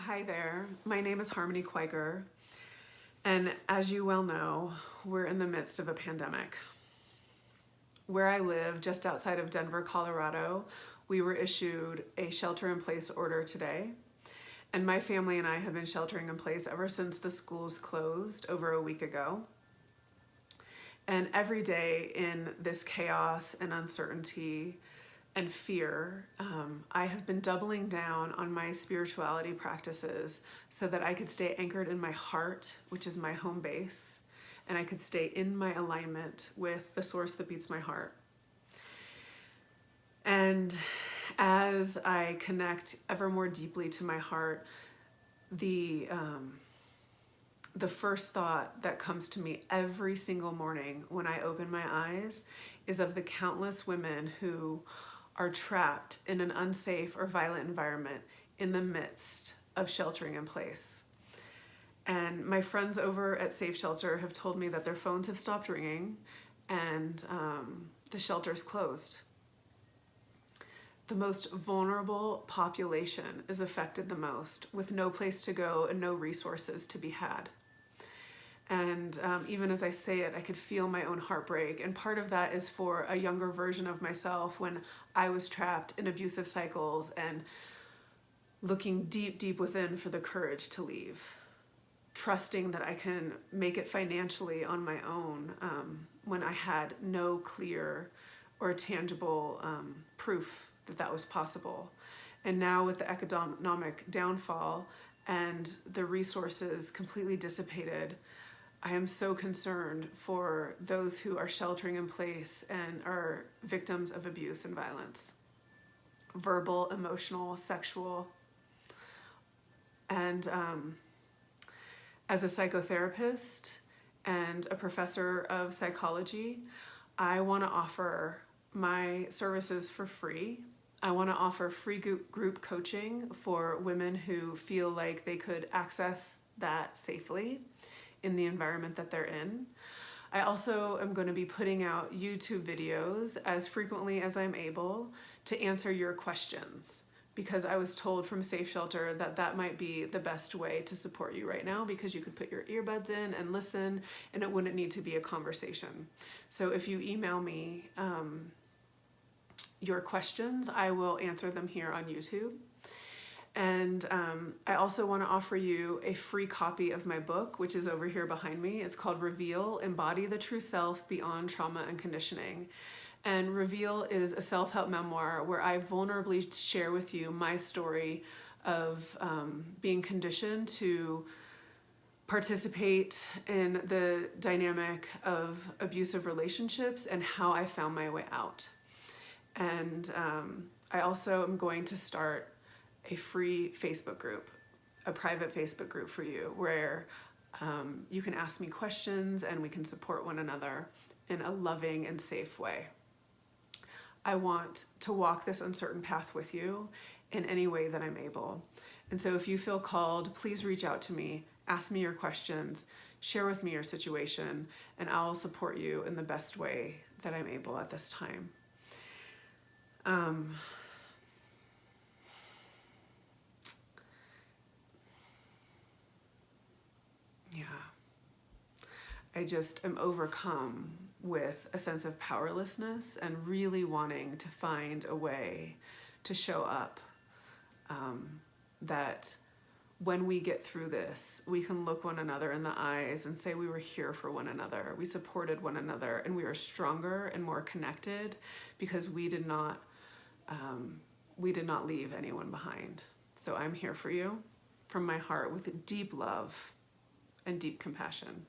Hi there, my name is Harmony Quaker, and as you well know, we're in the midst of a pandemic. Where I live, just outside of Denver, Colorado, we were issued a shelter-in-place order today, and my family and I have been sheltering in place ever since the schools closed over a week ago. And every day in this chaos and uncertainty and fear, I have been doubling down on my spirituality practices so that I could stay anchored in my heart, which is my home base, and I could stay in my alignment with the source that beats my heart. And as I connect ever more deeply to my heart, the first thought that comes to me every single morning when I open my eyes is of the countless women who are trapped in an unsafe or violent environment in the midst of sheltering in place. And my friends over at Safe Shelter have told me that their phones have stopped ringing and the shelter's closed. The most vulnerable population is affected the most, with no place to go and no resources to be had. And even as I say it, I could feel my own heartbreak. And part of that is for a younger version of myself when I was trapped in abusive cycles and looking deep, deep within for the courage to leave, trusting that I can make it financially on my own when I had no clear or tangible proof that that was possible. And now with the economic downfall and the resources completely dissipated, I am so concerned for those who are sheltering in place and are victims of abuse and violence, verbal, emotional, sexual. And as a psychotherapist and a professor of psychology, I want to offer my services for free. I want to offer free group coaching for women who feel like they could access that safely in the environment that they're in. I also am going to be putting out YouTube videos as frequently as I'm able to answer your questions, because I was told from Safe Shelter that that might be the best way to support you right now, because you could put your earbuds in and listen and it wouldn't need to be a conversation. So if you email me your questions, I will answer them here on YouTube. And I also want to offer you a free copy of my book, which is over here behind me. It's called Reveal, Embody the True Self Beyond Trauma and Conditioning. And Reveal is a self-help memoir where I vulnerably share with you my story of being conditioned to participate in the dynamic of abusive relationships and how I found my way out. And I also am going to start a free Facebook group, a private Facebook group for you, where you can ask me questions and we can support one another in a loving and safe way. I want to walk this uncertain path with you in any way that I'm able. And so if you feel called, please reach out to me, ask me your questions, share with me your situation, and I'll support you in the best way that I'm able at this time. I just am overcome with a sense of powerlessness and really wanting to find a way to show up, that when we get through this, we can look one another in the eyes and say we were here for one another, we supported one another, and we are stronger and more connected because we did not leave anyone behind. So I'm here for you from my heart with deep love and deep compassion.